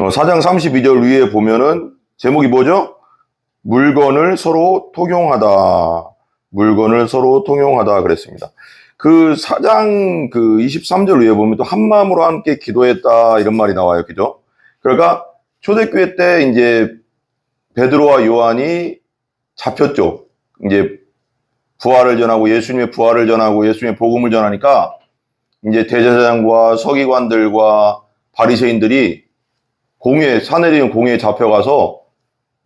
4장 32절 위에 보면은 제목이 뭐죠? 물건을 서로 통용하다. 물건을 서로 통용하다 그랬습니다. 그 4장 그 23절 위에 보면 또 한 마음으로 함께 기도했다 이런 말이 나와요. 그죠? 그러니까 초대교회 때 이제 베드로와 요한이 잡혔죠. 이제 부활을 전하고 예수님의 부활을 전하고 예수님의 복음을 전하니까 이제 대제사장과 서기관들과 바리새인들이 사내리온 공회에 잡혀가서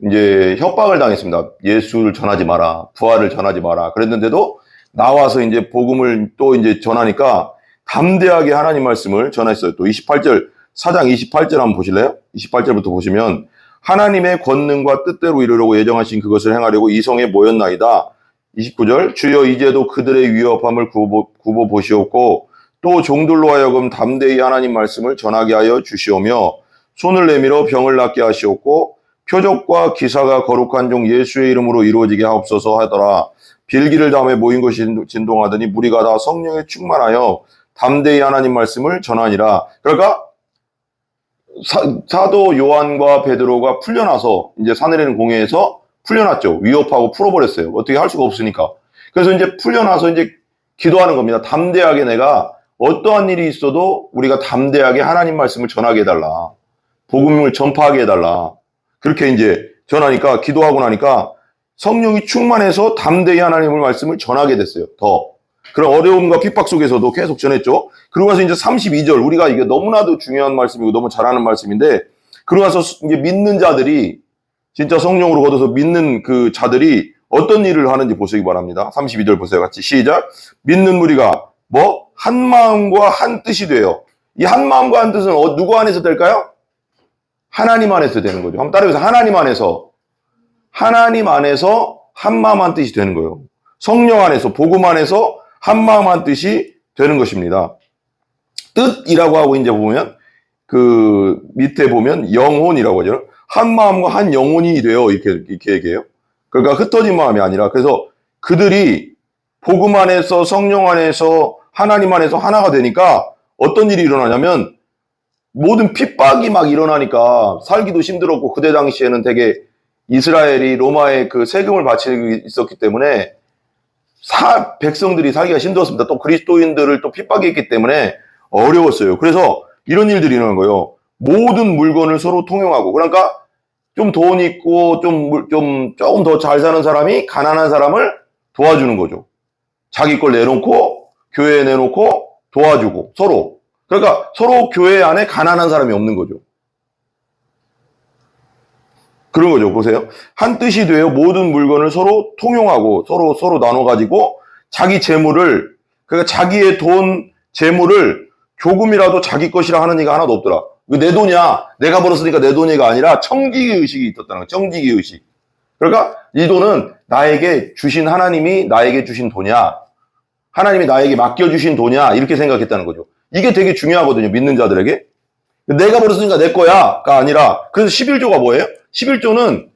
이제 협박을 당했습니다. 예수를 전하지 마라, 부활을 전하지 마라. 그랬는데도 나와서 이제 복음을 또 이제 전하니까 담대하게 하나님 말씀을 전했어요. 또 28절, 4장 28절 한번 보실래요? 28절부터 보시면 하나님의 권능과 뜻대로 이루려고 예정하신 그것을 행하려고 이 성에 모였나이다. 29절, 주여 이제도 그들의 위협함을 굽어 보시옵고 또 종들로 하여금 담대히 하나님 말씀을 전하게 하여 주시오며 손을 내밀어 병을 낫게 하시옵고 표적과 기사가 거룩한 종 예수의 이름으로 이루어지게 하옵소서 하더라. 빌기를 다음에 모인 것이 진동하더니 무리가 다 성령에 충만하여 담대히 하나님 말씀을 전하니라. 그러니까 사도 요한과 베드로가 풀려나서 이제 사내리는 공회에서 풀려났죠. 위협하고 풀어버렸어요. 어떻게 할 수가 없으니까. 그래서 이제 풀려나서 이제 기도하는 겁니다. 담대하게 내가 어떠한 일이 있어도 우리가 담대하게 하나님 말씀을 전하게 해달라. 복음을 전파하게 해달라. 그렇게 이제 전하니까, 기도하고 나니까 성령이 충만해서 담대히 하나님의 말씀을 전하게 됐어요. 더. 그런 어려움과 핍박 속에서도 계속 전했죠. 그러고 나서 이제 32절, 우리가 이게 너무나도 중요한 말씀이고 너무 잘하는 말씀인데, 그러고 나서 이제 믿는 자들이, 진짜 성령으로 걷어서 믿는 그 자들이 어떤 일을 하는지 보시기 바랍니다. 32절 보세요. 같이 시작. 믿는 무리가 한 마음과 한 뜻이 돼요. 이 한 마음과 한 뜻은 누구 안에서 될까요? 하나님 안에서 되는 거죠. 한번 따라해보세요. 하나님 안에서 한 마음 한 뜻이 되는 거예요. 성령 안에서, 복음 안에서 한 마음 한 뜻이 되는 것입니다. 뜻이라고 하고 이제 보면 그 밑에 보면 영혼이라고 하죠. 한 마음과 한 영혼이 돼요. 이렇게 얘기해요. 그러니까 흩어진 마음이 아니라, 그래서 그들이 복음 안에서, 성령 안에서, 하나님 안에서 하나가 되니까 어떤 일이 일어나냐면 모든 핍박이 막 일어나니까 살기도 힘들었고, 그때 당시에는 되게 이스라엘이 로마에 그 세금을 바치고 있었기 때문에 백성들이 살기가 힘들었습니다. 또 그리스도인들을 또 핍박했기 때문에 어려웠어요. 그래서 이런 일들이 일어난 거예요. 모든 물건을 서로 통용하고, 그러니까 좀 돈 있고 조금 더 잘 사는 사람이 가난한 사람을 도와주는 거죠. 자기 걸 내놓고 교회에 내놓고 도와주고 서로. 그러니까 서로 교회 안에 가난한 사람이 없는 거죠. 그런 거죠. 보세요. 한 뜻이 되어 모든 물건을 서로 통용하고 서로 나눠가지고 자기 재물을, 그러니까 자기의 돈, 재물을 조금이라도 자기 것이라 하는 이가 하나도 없더라. 내 돈이야. 내가 벌었으니까 내 돈이가 아니라 청지기 의식이 있었다는 거예요. 청지기 의식. 그러니까 이 돈은 나에게 주신, 하나님이 나에게 주신 돈이야. 하나님이 나에게 맡겨주신 돈이야. 이렇게 생각했다는 거죠. 이게 되게 중요하거든요. 믿는 자들에게. 내가 벌었으니까 내 거야가 아니라, 그래서 11조가 뭐예요? 11조는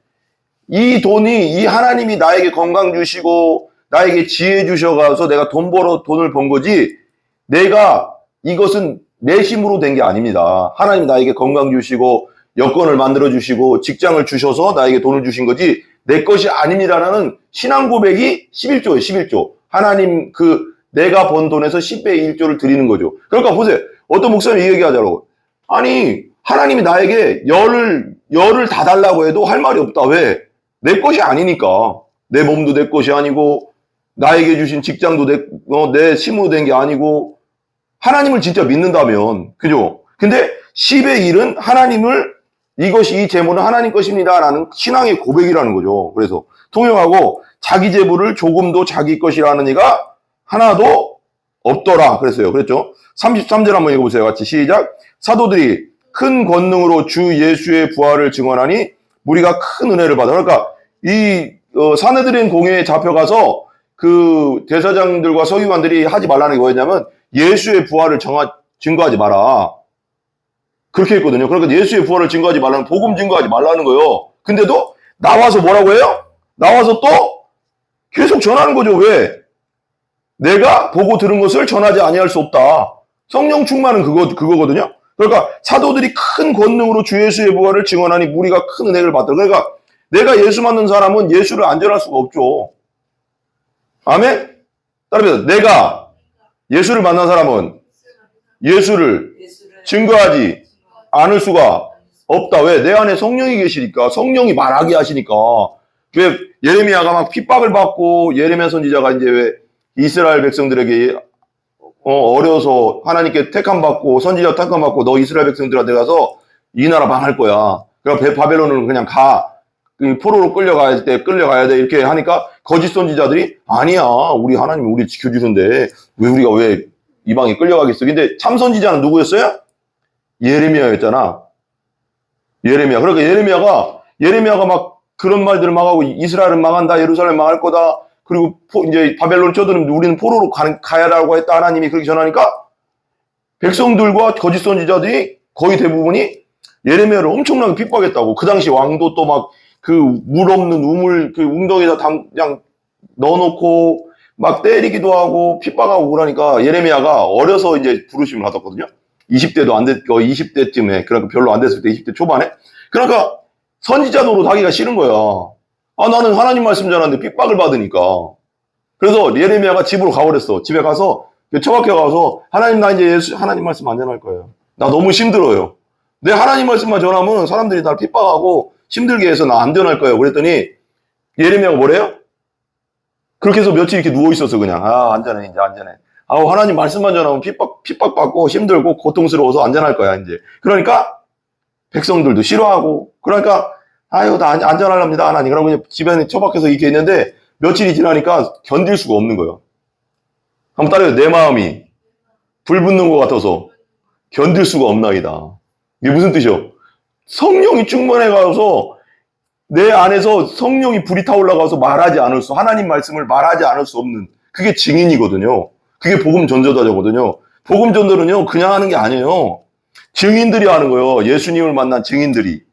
이 돈이, 이 하나님이 나에게 건강 주시고 나에게 지혜 주셔가서 내가 돈을 번 거지, 내가 이것은 내 힘으로 된 게 아닙니다. 하나님이 나에게 건강 주시고 여건을 만들어 주시고 직장을 주셔서 나에게 돈을 주신 거지 내 것이 아닙니다라는 신앙 고백이 11조예요. 11조. 하나님 내가 번 돈에서 10배 1조를 드리는 거죠. 그러니까 보세요. 어떤 목사님이 이 얘기하더라고. 아니, 하나님이 나에게 열을 다 달라고 해도 할 말이 없다. 왜? 내 것이 아니니까. 내 몸도 내 것이 아니고, 나에게 주신 직장도 내 힘으로 된 게 아니고, 하나님을 진짜 믿는다면, 그죠? 근데 10의 1은 이 재물은 하나님 것입니다라는 신앙의 고백이라는 거죠. 그래서 통용하고 자기 재물을 조금도 자기 것이라는 이가 하나도 없더라. 그랬어요. 그랬죠? 33절 한번 읽어보세요. 같이 시작. 사도들이 큰 권능으로 주 예수의 부활을 증언하니 무리가 큰 은혜를 받아. 그러니까 이 사내들인 공회에 잡혀가서 그 대사장들과 서기관들이 하지 말라는 게 뭐였냐면 예수의 부활을 증거하지 마라. 그렇게 했거든요. 그러니까 예수의 부활을 증거하지 말라는, 복음 증거하지 말라는 거예요. 근데도 나와서 뭐라고 해요? 나와서 또 계속 전하는 거죠. 왜? 내가 보고 들은 것을 전하지 아니할 수 없다. 성령 충만은 그거거든요. 그러니까 사도들이 큰 권능으로 주 예수의 부활을 증언하니 무리가 큰 은혜를 받더라. 그러니까 내가 예수 만난 사람은 예수를 안전할 수가 없죠. 아멘? 따라서 내가 예수를 만난 사람은 예수를 증거하지 않을 수가 없다. 왜? 내 안에 성령이 계시니까. 성령이 말하게 하시니까. 왜 예레미야가 막 핍박을 받고 예레미야 선지자가 이제 왜 이스라엘 백성들에게 어려서 하나님께 택함 받고 선지자 택함 받고 너 이스라엘 백성들한테 가서 이 나라 망할 거야. 그러니까 바벨론은 그냥 가. 포로로 끌려가야 돼. 이렇게 하니까 거짓 선지자들이 아니야. 우리 하나님이 우리 지켜주는데 왜 우리가 왜 이방에 끌려가겠어. 근데 참 선지자는 누구였어요? 예레미야였잖아. 예레미야. 그러니까 예레미야가 막 그런 말들을 막 하고 이스라엘은 망한다. 예루살렘 망할 거다. 그리고 이제 바벨론 쳐들면 우리는 포로로 가야라고 했다. 하나님이 그렇게 전하니까 백성들과 거짓 선지자들이 거의 대부분이 예레미야를 엄청나게 핍박했다고. 그 당시 왕도 또 막 그 물 없는 우물 그 웅덩이에다 그냥 넣어놓고 막 때리기도 하고 핍박하고 그러니까 예레미야가 어려서 이제 부르심을 받았거든요. 20대도 안 됐고 20대쯤에 그러니까 별로 안 됐을 때 20대 초반에 그러니까 선지자 노릇 하기가 싫은 거야. 아 나는 하나님 말씀 전하는데 핍박을 받으니까. 그래서 예레미야가 집으로 가버렸어. 집에 가서 처박혀 가서 하나님 나 이제 하나님 말씀 안 전할 거예요. 나 너무 힘들어요. 내 하나님 말씀만 전하면 사람들이 날 핍박하고 힘들게 해서 나 안 전할 거예요. 그랬더니 예레미야가 뭐래요? 그렇게 해서 며칠 이렇게 누워 있었어 그냥. 아 안전해 이제 안전해. 아우 하나님 말씀만 전하면 핍박받고 힘들고 고통스러워서 안전할 거야 이제. 그러니까 백성들도 싫어하고 그러니까 아유 나 안전하랍니다 하나님. 그러고 그냥 집안에 처박혀서 이렇게 있는데 며칠이 지나니까 견딜 수가 없는 거예요. 한번 따라해요. 내 마음이 불 붙는 것 같아서 견딜 수가 없나이다. 이게 무슨 뜻이요? 성령이 충만해 가서 내 안에서 성령이 불이 타올라가서 말하지 않을 수, 하나님 말씀을 말하지 않을 수 없는 그게 증인이거든요. 그게 복음 전도자거든요. 복음 전도는요 그냥 하는 게 아니에요. 증인들이 하는 거예요. 예수님을 만난 증인들이.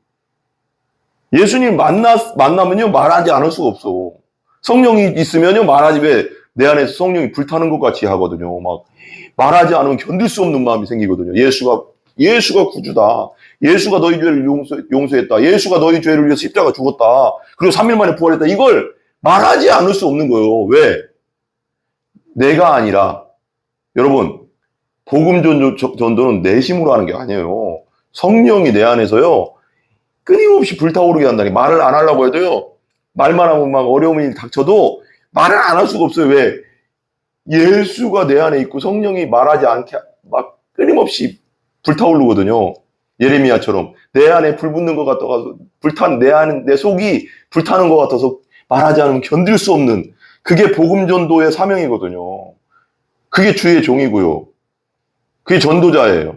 예수님 만나면요 말하지 않을 수가 없어. 성령이 있으면요 말하지 왜 내 안에서 성령이 불타는 것 같이 하거든요. 막 말하지 않으면 견딜 수 없는 마음이 생기거든요. 예수가 구주다. 예수가 너희 죄를 용서했다. 예수가 너희 죄를 위해서 십자가 죽었다. 그리고 3일 만에 부활했다. 이걸 말하지 않을 수 없는 거예요. 왜? 내가 아니라 여러분 복음 전도는 내심으로 하는 게 아니에요. 성령이 내 안에서요 끊임없이 불타오르게 한다니. 말을 안 하려고 해도요 말만 하면 막 어려움이 닥쳐도 말을 안 할 수가 없어요. 왜? 예수가 내 안에 있고 성령이 말하지 않게 막 끊임없이 불타오르거든요. 예레미야처럼 내 안에 불 붙는 것 같아서 내 속이 불타는 것 같아서 말하지 않으면 견딜 수 없는 그게 복음 전도의 사명이거든요. 그게 주의 종이고요. 그게 전도자예요.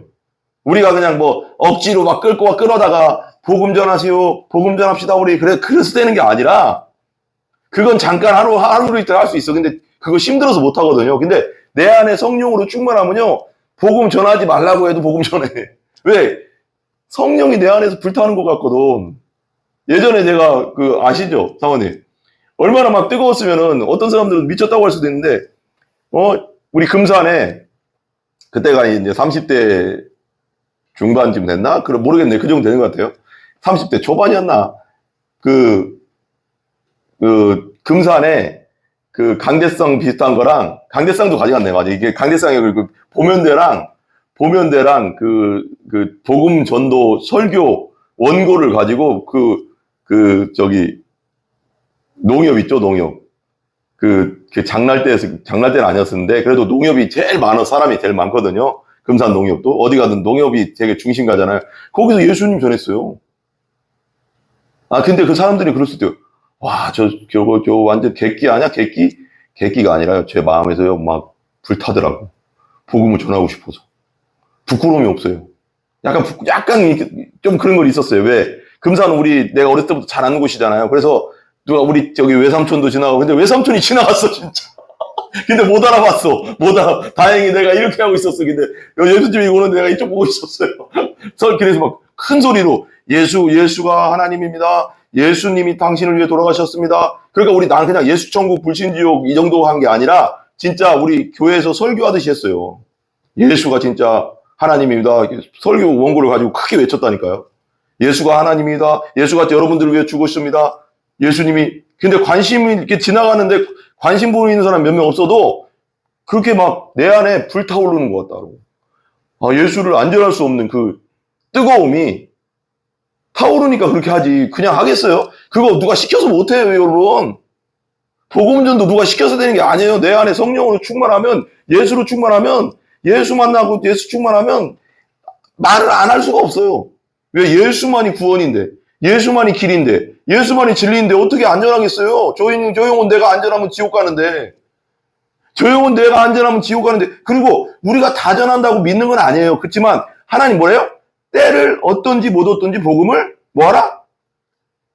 우리가 그냥 뭐 억지로 막 끌어다가 복음 전하시오, 복음 전합시다 우리 그래서 되는 게 아니라 그건 잠깐 하루 이틀 할 수 있어. 근데 그거 힘들어서 못 하거든요. 근데 내 안에 성령으로 충만하면요 복음 전하지 말라고 해도 복음 전해. 왜? 성령이 내 안에서 불타는 것 같거든. 예전에 제가 아시죠? 사모님. 얼마나 막 뜨거웠으면은 어떤 사람들은 미쳤다고 할 수도 있는데, 우리 금산에, 그때가 이제 30대 중반쯤 됐나? 모르겠네. 그 정도 되는 것 같아요. 30대 초반이었나? 금산에 강대상 비슷한 거랑, 강대상도 가져갔네. 맞아. 이게 강대상에 보면대랑 복음 전도 설교 원고를 가지고 농협 있죠, 농협. 장날때는 아니었는데, 그래도 농협이 제일 사람이 제일 많거든요. 금산 농협도. 어디 가든 농협이 되게 중심가잖아요. 거기서 예수님 전했어요. 근데 그 사람들이 그럴 수도 있어요. 와, 저 완전 객기 아니야? 객기가 아니라요. 제 마음에서요, 막 불타더라고. 복음을 전하고 싶어서. 부끄러움이 없어요. 약간 좀 그런 건 있었어요. 왜? 금산은 내가 어렸을 때부터 잘 아는 곳이잖아요. 그래서 우리 외삼촌도 지나가고, 근데 외삼촌이 지나갔어, 진짜. 근데 못 알아봤어. 다행히 내가 이렇게 하고 있었어. 근데 예수님이 오는데 내가 이쪽 보고 있었어요. 그래서 막 큰 소리로 예수가 하나님입니다. 예수님이 당신을 위해 돌아가셨습니다. 그러니까 나는 그냥 예수 천국 불신지옥 이 정도 한 게 아니라 진짜 우리 교회에서 설교하듯이 했어요. 예수가 진짜 하나님입니다. 설교 원고를 가지고 크게 외쳤다니까요. 예수가 하나님입니다. 예수가 여러분들을 위해 죽으십니다. 예수님이, 근데 관심이 이렇게 지나가는데 관심 보이는 사람 몇 명 없어도 그렇게 막 내 안에 불타오르는 것 같다고. 아, 예수를 안전할 수 없는 그 뜨거움이 타오르니까 그렇게 하지. 그냥 하겠어요? 그거 누가 시켜서 못해요, 여러분. 복음전도 누가 시켜서 되는 게 아니에요. 내 안에 성령으로 충만하면, 예수로 충만하면, 예수 만나고 예수 충만하면 말을 안 할 수가 없어요. 왜? 예수만이 구원인데, 예수만이 길인데, 예수만이 진리인데 어떻게 안전하겠어요? 저 영혼 내가 안전하면 지옥 가는데, 저 영혼 내가 안전하면 지옥 가는데, 그리고 우리가 다 전한다고 믿는 건 아니에요. 그렇지만 하나님 뭐래요? 때를 어떤지 못 어떤지 복음을 뭐하라?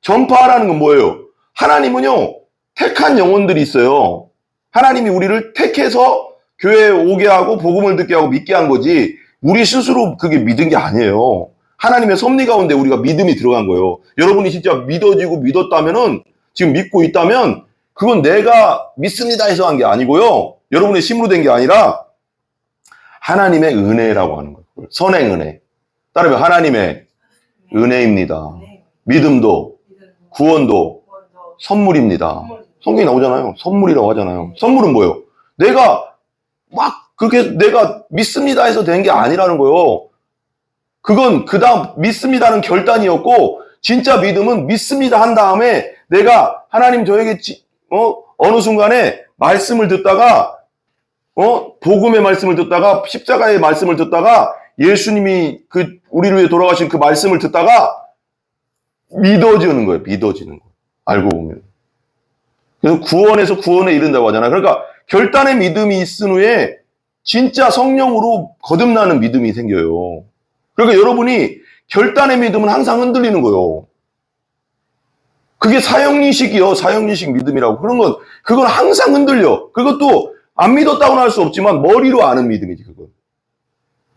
전파하라는 건 뭐예요? 하나님은요, 택한 영혼들이 있어요. 하나님이 우리를 택해서 교회에 오게 하고 복음을 듣게 하고 믿게 한 거지, 우리 스스로 그게 믿은 게 아니에요. 하나님의 섭리 가운데 우리가 믿음이 들어간 거예요. 여러분이 진짜 믿어지고 믿었다면은, 지금 믿고 있다면 그건 내가 믿습니다 해서 한 게 아니고요. 여러분의 힘으로 된 게 아니라 하나님의 은혜라고 하는 거예요. 선행 은혜. 따르면 하나님의 은혜입니다. 믿음도 구원도 선물입니다. 성경이 나오잖아요. 선물이라고 하잖아요. 선물은 뭐예요? 내가 막 그렇게 내가 믿습니다 해서 된 게 아니라는 거예요. 그건 그 다음 믿습니다는 결단이었고, 진짜 믿음은 믿습니다 한 다음에 내가 하나님 저에게 어느 순간에 말씀을 듣다가 복음의 말씀을 듣다가 십자가의 말씀을 듣다가 예수님이 그 우리를 위해 돌아가신 그 말씀을 듣다가 믿어지는 거예요. 믿어지는 거. 알고 보면. 그래서 구원에서 구원에 이른다고 하잖아요. 그러니까 결단의 믿음이 있은 후에 진짜 성령으로 거듭나는 믿음이 생겨요. 그러니까 여러분이 결단의 믿음은 항상 흔들리는 거예요. 그게 사형리식이요. 사형리식 믿음이라고. 그건 항상 흔들려. 그것도 안 믿었다고는 할 수 없지만 머리로 아는 믿음이지, 그건.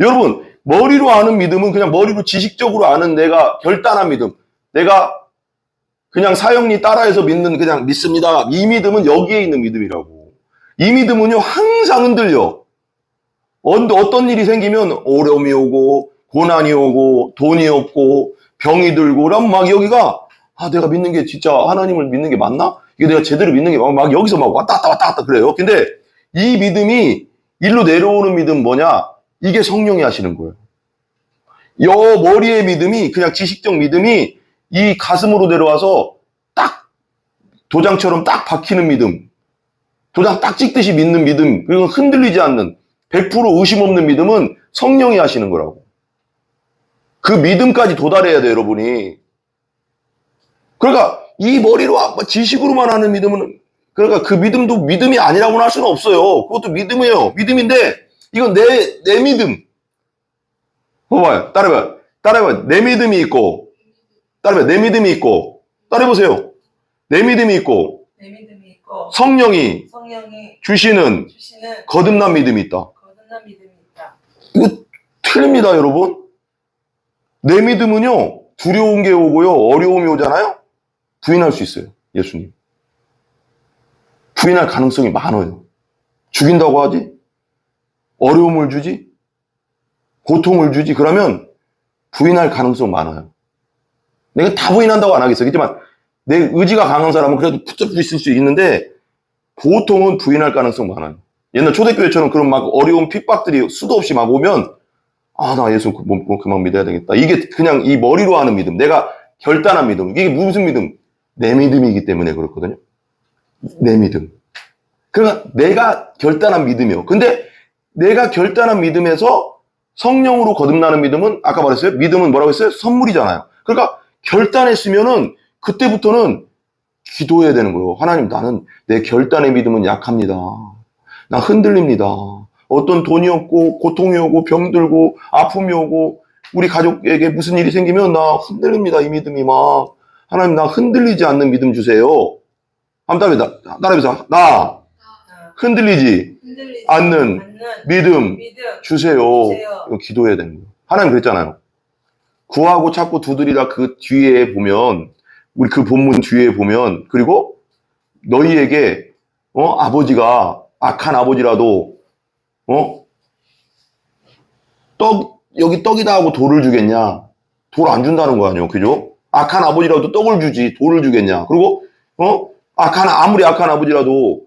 여러분, 머리로 아는 믿음은 그냥 머리로 지식적으로 아는 내가 결단한 믿음. 내가 그냥 사형리 따라해서 믿는 그냥 믿습니다. 이 믿음은 여기에 있는 믿음이라고. 이 믿음은요, 항상 흔들려. 어떤 일이 생기면 어려움이 오고, 고난이 오고, 돈이 없고, 병이 들고, 그럼 막 여기가, 내가 믿는 게 진짜 하나님을 믿는 게 맞나? 이게 내가 제대로 믿는 게 막 여기서 막 왔다 갔다 그래요. 근데 이 믿음이 일로 내려오는 믿음 뭐냐? 이게 성령이 하시는 거예요. 여 머리의 믿음이, 그냥 지식적 믿음이 이 가슴으로 내려와서 딱 도장처럼 딱 박히는 믿음, 도장 딱 찍듯이 믿는 믿음, 그리고 흔들리지 않는 100% 의심 없는 믿음은 성령이 하시는 거라고. 그 믿음까지 도달해야 돼요, 여러분이. 그러니까 이 머리로 지식으로만 하는 믿음은, 그러니까 그 믿음도 믿음이 아니라고는 할 수는 없어요. 그것도 믿음이에요. 믿음인데 이건 내 믿음. 봐봐요. 따라해봐요. 내 믿음이 있고, 따라해봐요. 내 믿음이 있고, 따라해보세요. 내 믿음이 있고, 성령이 주시는 거듭난 믿음이 있다. 이거 틀립니다, 여러분. 내 믿음은요, 두려운 게 오고요, 어려움이 오잖아요? 부인할 수 있어요, 예수님. 부인할 가능성이 많아요. 죽인다고 하지? 어려움을 주지? 고통을 주지? 그러면 부인할 가능성 많아요. 내가 다 부인한다고 안 하겠어요. 그렇지만 내 의지가 강한 사람은 그래도 붙잡고 있을 수 있는데 보통은 부인할 가능성 많아요. 옛날 초대교회처럼 그런 막 어려운 핍박들이 수도 없이 막 오면 나 예수 그만 믿어야 되겠다. 이게 그냥 이 머리로 하는 믿음, 내가 결단한 믿음. 이게 무슨 믿음? 내 믿음이기 때문에 그렇거든요. 내 믿음. 그러니까 내가 결단한 믿음이요. 근데 내가 결단한 믿음에서 성령으로 거듭나는 믿음은 아까 말했어요. 믿음은 뭐라고 했어요? 선물이잖아요. 그러니까 결단했으면은 그때부터는 기도해야 되는 거예요. 하나님, 나는 내 결단의 믿음은 약합니다. 나 흔들립니다. 어떤 돈이 없고 고통이 오고 병들고 아픔이 오고 우리 가족에게 무슨 일이 생기면 나 흔들립니다. 이 믿음이 막. 하나님, 나 흔들리지 않는 믿음 주세요. 한번 따라해보자. 나 흔들리지 않는 믿음 주세요. 이거 기도해야 되는 거예요. 하나님 그랬잖아요. 구하고 찾고 두드리라. 그 뒤에 보면, 우리 그 본문 뒤에 보면, 그리고 너희에게 아버지가 악한 아버지라도 떡 여기 떡이다 하고 돌을 주겠냐? 돌 안 준다는 거 아니에요. 그죠? 악한 아버지라도 떡을 주지 돌을 주겠냐? 그리고 아무리 악한 아버지라도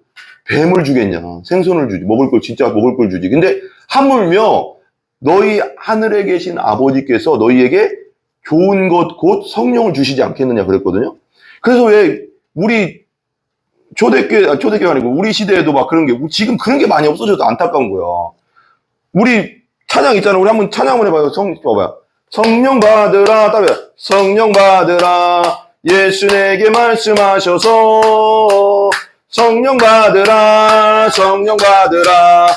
뱀을 주겠냐? 생선을 주지. 진짜 먹을 걸 주지. 근데 하물며 너희 하늘에 계신 아버지께서 너희에게 좋은 것 곧 성령을 주시지 않겠느냐 그랬거든요. 그래서 왜 우리 초대교회 아니고 우리 시대에도 막 그런 게 지금 그런 게 많이 없어져도 안타까운 거야. 우리 찬양 있잖아. 우리 한번 찬양 한번 해봐요. 봐봐요. 성령 받으라. 따라해요. 성령 받으라. 예수 내게 말씀하셔서 성령 받으라. 성령 받으라.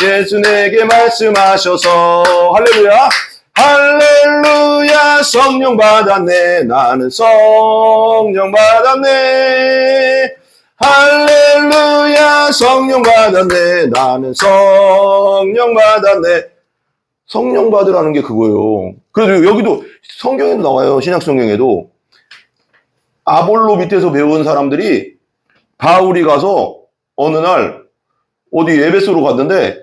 예수 내게 말씀하셔서 할렐루야. 할렐루야. 성령 받았네. 나는 성령 받았네. 할렐루야. 성령 받았네. 나는 성령 받았네. 성령 받으라는 게 그거예요. 그래도 여기도 성경에도 나와요. 신약 성경에도 아볼로 밑에서 배운 사람들이 바울이 가서 어느 날 어디 에베소로 갔는데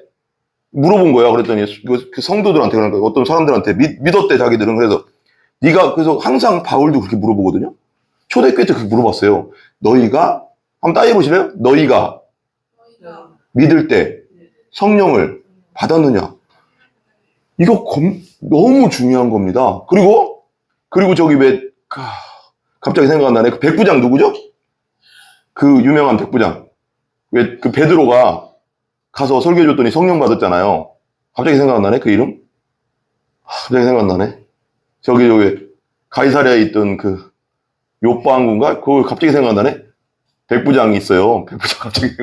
물어본 거야. 그랬더니 그 성도들한테, 그러니까 어떤 사람들한테 믿었대 자기들은. 그래서 그래서 항상 바울도 그렇게 물어보거든요. 초대교회 때 그렇게 물어봤어요. 너희가 한번 따져 보실래요? 너희가 믿을 때 성령을 받았느냐? 이거 너무 중요한 겁니다. 그리고 저기 갑자기 생각 안 나네. 그 백부장 누구죠? 그 유명한 백부장. 왜 그 베드로가 가서 설교해줬더니 성령 받았잖아요. 갑자기 생각 안 나네. 그 이름? 갑자기 생각 안 나네. 저기 가이사랴에 있던 그 요빠항구인가? 그거 갑자기 생각 안 나네. 백부장이 있어요. 백부장 갑자기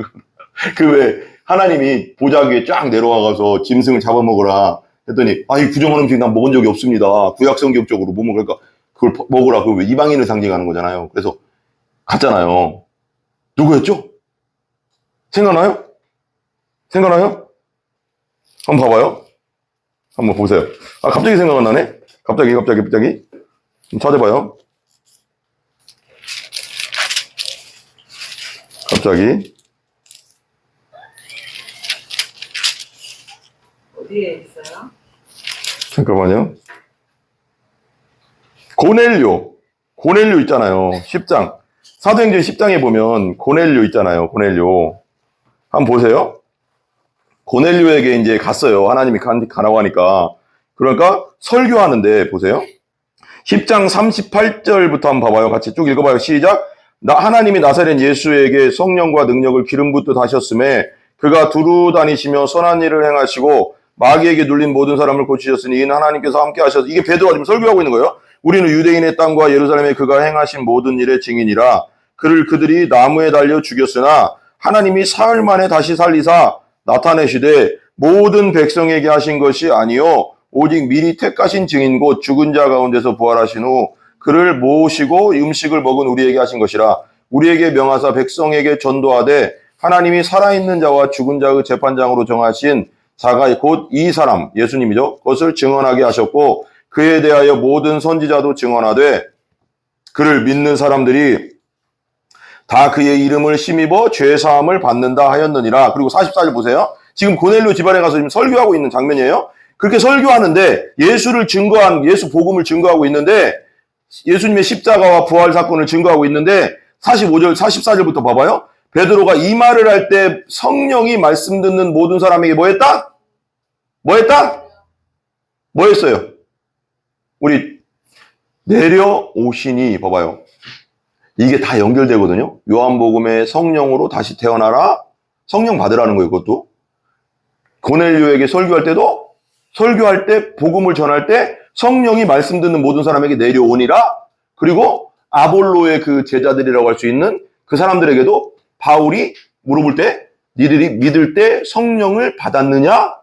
그 왜 하나님이 보좌 위에 쫙 내려와가서 짐승을 잡아먹으라 했더니 이 부정한 음식 난 먹은 적이 없습니다. 구약 성경적으로 뭐 그러니까 그걸 먹으라. 그 왜 이방인을 상징하는 거잖아요. 그래서 갔잖아요. 누구였죠? 생각나요? 한번 봐봐요. 한번 보세요. 갑자기 생각 안 나네. 갑자기 좀 찾아봐요. 갑자기 어디에 있어요? 잠깐만요. 고넬료 있잖아요. 10장. 사도행전 10장에 보면 고넬료 있잖아요. 고넬료. 한번 보세요. 고넬료에게 이제 갔어요. 하나님이 가라고 하니까. 그러니까 설교하는데 보세요. 10장 38절부터 한번 봐봐요. 같이 쭉 읽어봐요. 시작. 하나님이 나사렛 예수에게 성령과 능력을 기름 붓듯 하셨음에 그가 두루 다니시며 선한 일을 행하시고 마귀에게 눌린 모든 사람을 고치셨으니 이는 하나님께서 함께 하셔서, 이게 베드로가 지금 설교하고 있는 거예요. 우리는 유대인의 땅과 예루살렘에 그가 행하신 모든 일의 증인이라. 그들이 나무에 달려 죽였으나 하나님이 사흘 만에 다시 살리사 나타내시되 모든 백성에게 하신 것이 아니요 오직 미리 택하신 증인 곧 죽은 자 가운데서 부활하신 후 그를 모으시고 음식을 먹은 우리에게 하신 것이라. 우리에게 명하사 백성에게 전도하되 하나님이 살아있는 자와 죽은 자의 재판장으로 정하신 자가 곧 이 사람 예수님이죠. 그것을 증언하게 하셨고 그에 대하여 모든 선지자도 증언하되 그를 믿는 사람들이 다 그의 이름을 힘입어 죄사함을 받는다 하였느니라. 그리고 44절 보세요. 지금 고넬료 집안에 가서 지금 설교하고 있는 장면이에요. 그렇게 설교하는데 예수 복음을 증거하고 있는데 예수님의 십자가와 부활 사건을 증거하고 있는데 45절, 44절부터 봐봐요. 베드로가 이 말을 할 때 성령이 말씀 듣는 모든 사람에게 뭐 했다? 뭐 했어요? 우리 내려오시니 봐봐요. 이게 다 연결되거든요. 요한복음의 성령으로 다시 태어나라. 성령 받으라는 거예요. 그것도. 고넬료에게 설교할 때도 설교할 때 복음을 전할 때 성령이 말씀 듣는 모든 사람에게 내려오니라. 그리고 아볼로의 그 제자들이라고 할 수 있는 그 사람들에게도 바울이 물어볼 때 니들이 믿을 때 성령을 받았느냐?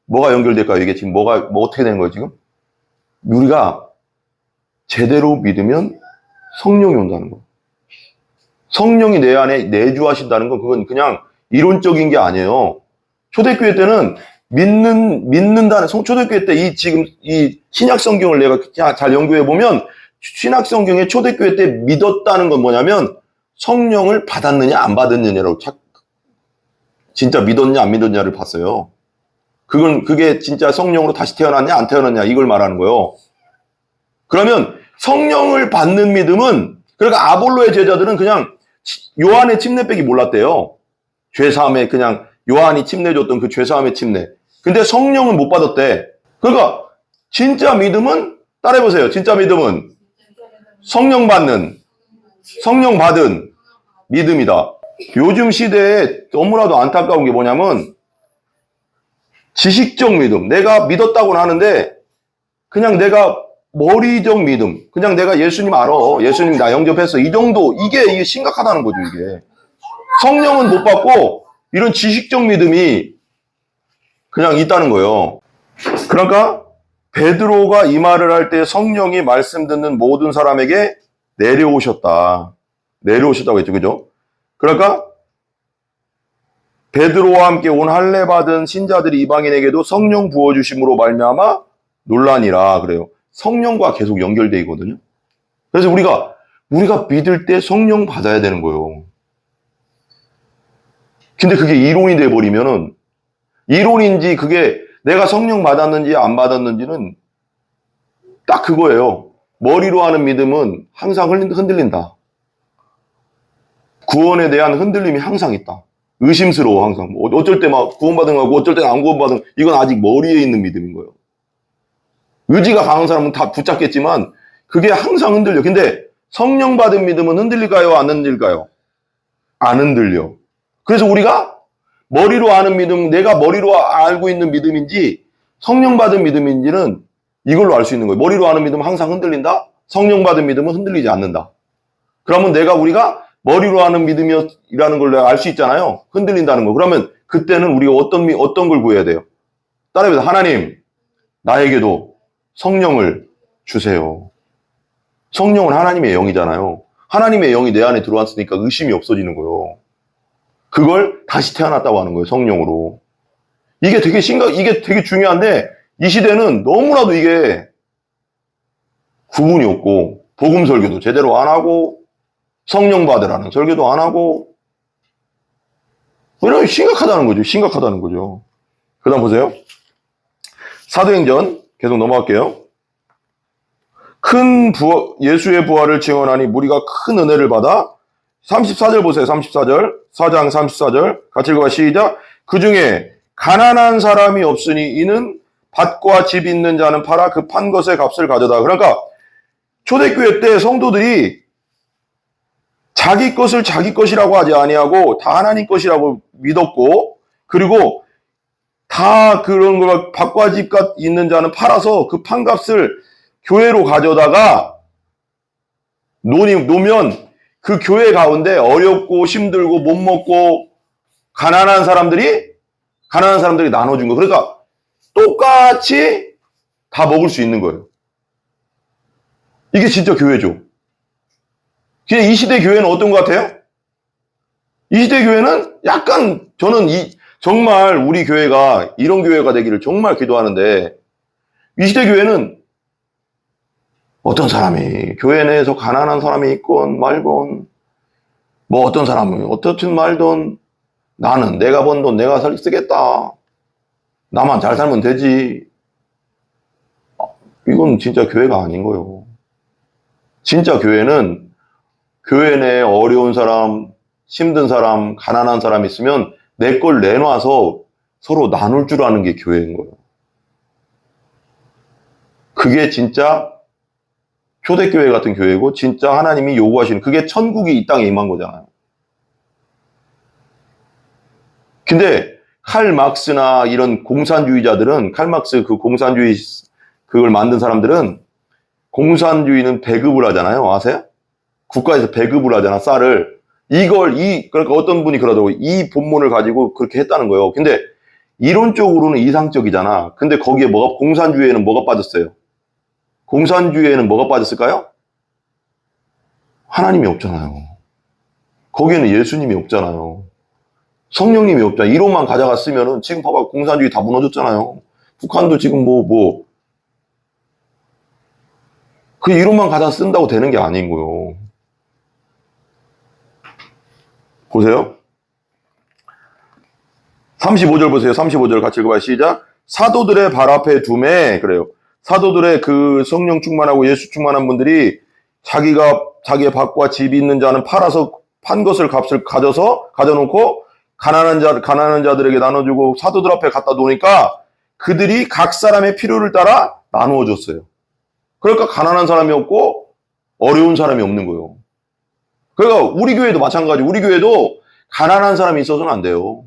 뭐가 연결될까요? 이게 지금 뭐 어떻게 되는 거예요, 지금? 우리가 제대로 믿으면 성령이 온다는 거. 성령이 내 안에 내주하신다는 건 그건 그냥 이론적인 게 아니에요. 초대교회 때는 믿는다는, 초대교회 때 지금 이 신약 성경을 내가 잘 연구해 보면 신약 성경에 초대교회 때 믿었다는 건 뭐냐면 성령을 받았느냐 안 받았느냐라고 진짜 믿었냐 안 믿었냐를 봤어요. 그게 진짜 성령으로 다시 태어났냐, 안 태어났냐, 이걸 말하는 거예요. 그러면 성령을 받는 믿음은, 그러니까 아볼로의 제자들은 그냥 요한의 침례백이 몰랐대요. 죄사함에 그냥 요한이 침례줬던 그 죄사함의 침례. 근데 성령은 못 받았대. 그러니까 진짜 믿음은, 따라해보세요. 진짜 믿음은 성령 받는, 성령 받은 믿음이다. 요즘 시대에 너무나도 안타까운 게 뭐냐면 지식적 믿음. 내가 믿었다고는 하는데 그냥 내가 머리적 믿음. 그냥 내가 예수님 알아. 예수님 나 영접했어. 이 정도. 이게 심각하다는 거죠, 이게. 성령은 못 받고 이런 지식적 믿음이 그냥 있다는 거예요. 그러니까 베드로가 이 말을 할 때 성령이 말씀 듣는 모든 사람에게 내려오셨다. 내려오셨다고 했죠. 그죠? 그러니까 베드로와 함께 온 할례 받은 신자들이 이방인에게도 성령 부어주심으로 말미암아 논란이라 그래요. 성령과 계속 연결되어 있거든요. 그래서 우리가 믿을 때 성령 받아야 되는 거예요. 근데 그게 이론이 돼버리면은, 이론인지 그게 내가 성령 받았는지 안 받았는지는 딱 그거예요. 머리로 하는 믿음은 항상 흔들린다. 구원에 대한 흔들림이 항상 있다. 의심스러워, 항상. 어쩔 때 막 구원받은 거고, 어쩔 때는 안 구원받은 거. 이건 아직 머리에 있는 믿음인 거예요. 의지가 강한 사람은 다 붙잡겠지만, 그게 항상 흔들려. 근데 성령 받은 믿음은 흔들릴까요? 안 흔들릴까요? 안 흔들려. 그래서 우리가 머리로 아는 믿음, 내가 머리로 알고 있는 믿음인지 성령 받은 믿음인지는 이걸로 알 수 있는 거예요. 머리로 아는 믿음은 항상 흔들린다. 성령 받은 믿음은 흔들리지 않는다. 그러면 우리가 머리로 하는 믿음이라는 걸 알 수 있잖아요. 흔들린다는 거. 그러면 그때는 우리가 어떤 걸 구해야 돼요? 따라해보세요. 하나님, 나에게도 성령을 주세요. 성령은 하나님의 영이잖아요. 하나님의 영이 내 안에 들어왔으니까 의심이 없어지는 거예요. 그걸 다시 태어났다고 하는 거예요. 성령으로. 이게 되게 중요한데 이 시대는 너무나도 이게 구분이 없고 복음 설교도 제대로 안 하고 성령 받으라는 설교도 안 하고 왜냐면 심각하다는 거죠. 심각하다는 거죠. 그 다음 보세요. 사도행전 계속 넘어갈게요. 예수의 부활을 증언하니 무리가 큰 은혜를 받아 34절 보세요. 34절. 4장 34절. 같이 읽어봐. 시작. 그 중에 가난한 사람이 없으니 이는 밭과 집 있는 자는 팔아 그 판 것의 값을 가져다. 그러니까 초대교회 때 성도들이 자기 것을 자기 것이라고 하지 아니하고 다 하나님 것이라고 믿었고, 그리고 다 그런 걸 밭과 집 있는 자는 팔아서 그 판값을 교회로 가져다가 놓으면 그 교회 가운데 어렵고 힘들고 못 먹고 가난한 사람들이 나눠준 거. 그러니까 똑같이 다 먹을 수 있는 거예요. 이게 진짜 교회죠. 그냥 이 시대 교회는 어떤 것 같아요? 이 시대 교회는 약간 저는 정말 우리 교회가 이런 교회가 되기를 정말 기도하는데, 이 시대 교회는 어떤 사람이 교회 내에서 가난한 사람이 있건 말건 뭐 어떤 사람은 어떻든 말든 나는 내가 번 돈 내가 쓰겠다. 나만 잘 살면 되지. 이건 진짜 교회가 아닌 거예요. 진짜 교회는 교회 내에 어려운 사람, 힘든 사람, 가난한 사람 있으면 내 걸 내놔서 서로 나눌 줄 아는 게 교회인 거예요. 그게 진짜 초대교회 같은 교회고 진짜 하나님이 요구하시는, 그게 천국이 이 땅에 임한 거잖아요. 근데 칼 막스나 이런 공산주의자들은, 칼 막스 그 공산주의 그걸 만든 사람들은 공산주의는 배급을 하잖아요. 아세요? 국가에서 배급을 하잖아, 쌀을. 그러니까 어떤 분이 그러더라고요. 이 본문을 가지고 그렇게 했다는 거예요. 근데 이론적으로는 이상적이잖아. 근데 거기에 공산주의에는 뭐가 빠졌어요? 공산주의에는 뭐가 빠졌을까요? 하나님이 없잖아요. 거기에는 예수님이 없잖아요. 성령님이 없잖아요. 이론만 가져갔으면은 지금 봐봐, 공산주의 다 무너졌잖아요. 북한도 지금 그 이론만 가져다 쓴다고 되는 게 아닌 거예요. 보세요. 35절 보세요. 35절 같이 읽어봐요. 시작. 사도들의 발 앞에 두매 그래요. 사도들의 그 성령 충만하고 예수 충만한 분들이 자기의 밭과 집이 있는 자는 팔아서 판 것을 값을 가져놓고 가난한 자들에게 나눠주고 사도들 앞에 갖다 놓으니까 그들이 각 사람의 필요를 따라 나누어 줬어요. 그러니까 가난한 사람이 없고 어려운 사람이 없는 거예요. 그러니까 우리 교회도 마찬가지. 우리 교회도 가난한 사람이 있어서는 안 돼요.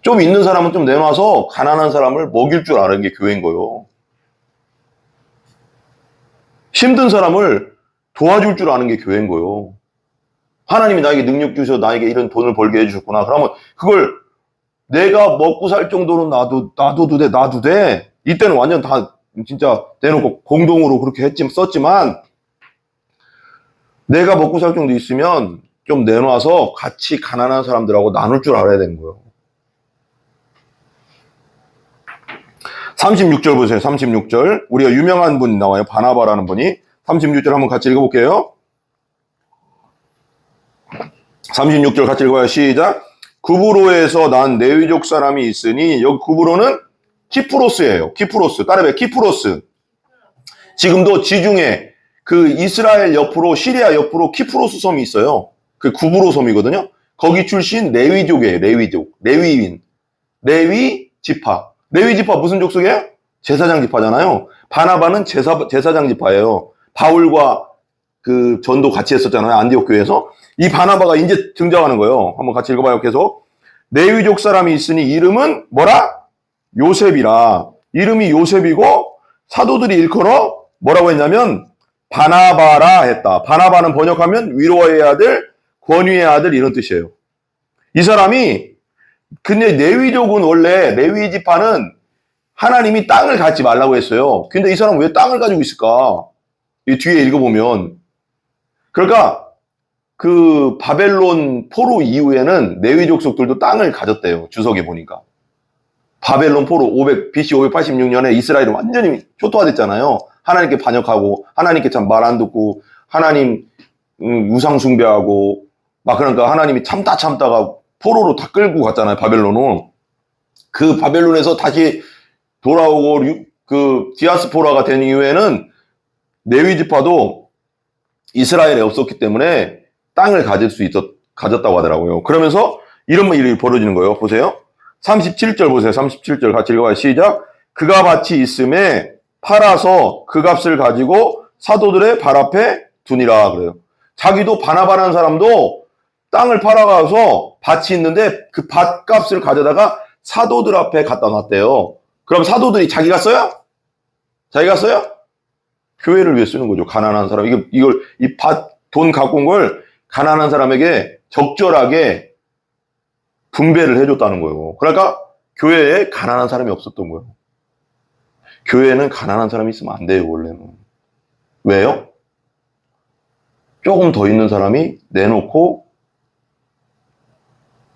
좀 있는 사람은 좀 내놔서 가난한 사람을 먹일 줄 아는 게 교회인 거예요. 힘든 사람을 도와줄 줄 아는 게 교회인 거예요. 하나님이 나에게 능력 주셔서 나에게 이런 돈을 벌게 해주셨구나. 그러면 그걸 내가 먹고 살 정도로 놔도 돼. 이때는 완전 다 진짜 대놓고 공동으로 그렇게 썼지만 내가 먹고 살 정도 있으면 좀 내놔서 같이 가난한 사람들하고 나눌 줄 알아야 되는 거예요. 36절 보세요. 36절. 우리가 유명한 분 나와요. 바나바라는 분이. 36절 한번 같이 읽어볼게요. 36절 같이 읽어요. 시작. 구브로에서 난 레위족 사람이 있으니 여기 구브로는 키프로스예요. 키프로스. 따라해. 키프로스. 지금도 지중해 그 이스라엘 옆으로 시리아 옆으로 키프로스 섬이 있어요. 그 구브로 섬이거든요. 거기 출신 레위족이에요. 레위족. 레위인. 레위 지파. 레위 지파 무슨 족속이에요? 제사장 지파잖아요. 바나바는 제사장 지파예요. 바울과 그 전도 같이 했었잖아요. 안디옥 교회에서. 이 바나바가 이제 등장하는 거예요. 한번 같이 읽어봐요. 계속. 레위족 사람이 있으니 이름은 뭐라? 요셉이라. 이름이 요셉이고 사도들이 일컬어 뭐라고 했냐면 바나바라 했다. 바나바는 번역하면 위로의 아들, 권위의 아들 이런 뜻이에요. 이 사람이 근데 레위족은 원래 레위 지파는 하나님이 땅을 갖지 말라고 했어요. 근데 이 사람은 왜 땅을 가지고 있을까? 이 뒤에 읽어보면 그러니까 그 바벨론 포로 이후에는 레위 족속들도 땅을 가졌대요. 주석에 보니까. 바벨론 포로 BC 586년에 이스라엘이 완전히 초토화됐잖아요. 하나님께 반역하고 하나님께 참 말 안 듣고 하나님 우상 숭배하고 막 그러니까 하나님이 참다가 포로로 다 끌고 갔잖아요. 바벨론은. 그 바벨론에서 다시 돌아오고 그 디아스포라가 된 이후에는 레위 지파도 이스라엘에 없었기 때문에 땅을 가졌다고 하더라고요. 그러면서 이런 일이 벌어지는 거예요. 보세요. 37절 보세요. 37절 같이 읽어봐요. 시작. 그가 밭이 있음에 팔아서 그 값을 가지고 사도들의 발 앞에 두니라 그래요. 자기도 바나바라는 사람도 땅을 팔아가서 밭이 있는데 그 밭값을 가져다가 사도들 앞에 갖다 놨대요. 그럼 사도들이 자기가 써요? 자기가 써요? 교회를 위해 쓰는 거죠. 가난한 사람. 이 돈 갖고 온 걸 가난한 사람에게 적절하게 분배를 해줬다는 거예요. 그러니까 교회에 가난한 사람이 없었던 거예요. 교회에는 가난한 사람이 있으면 안 돼요, 원래는. 왜요? 조금 더 있는 사람이 내놓고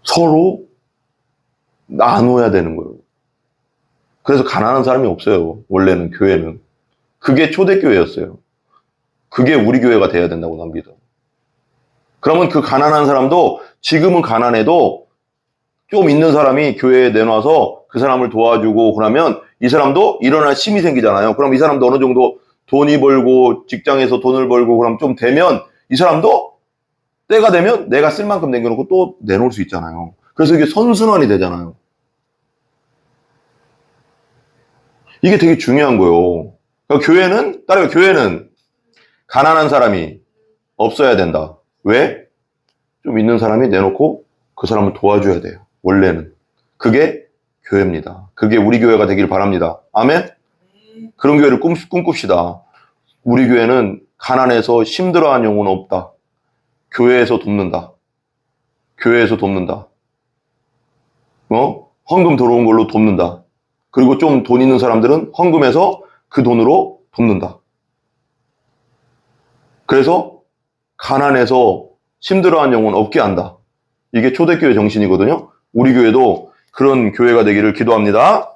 서로 나눠야 되는 거예요. 그래서 가난한 사람이 없어요. 원래는 교회는. 그게 초대교회였어요. 그게 우리 교회가 돼야 된다고 난 믿어요. 그러면 그 가난한 사람도 지금은 가난해도 좀 있는 사람이 교회에 내놔서 그 사람을 도와주고 그러면 이 사람도 일어날 힘이 생기잖아요. 그럼 이 사람도 어느 정도 돈이 벌고 직장에서 돈을 벌고 그럼 좀 되면 이 사람도 때가 되면 내가 쓸 만큼 남겨놓고 또 내놓을 수 있잖아요. 그래서 이게 선순환이 되잖아요. 이게 되게 중요한 거예요. 그러니까 교회는 가난한 사람이 없어야 된다. 왜? 좀 있는 사람이 내놓고 그 사람을 도와줘야 돼요. 원래는. 그게 교회입니다. 그게 우리 교회가 되길 바랍니다. 아멘? 그런 교회를 꿈꿉시다. 우리 교회는 가난해서 힘들어하는 영혼은 없다. 교회에서 돕는다. 교회에서 돕는다. 헌금 들어온 걸로 돕는다. 그리고 좀 돈 있는 사람들은 헌금해서 그 돈으로 돕는다. 그래서 가난해서 힘들어하는 영혼 없게 한다. 이게 초대교회 정신이거든요. 우리 교회도 그런 교회가 되기를 기도합니다.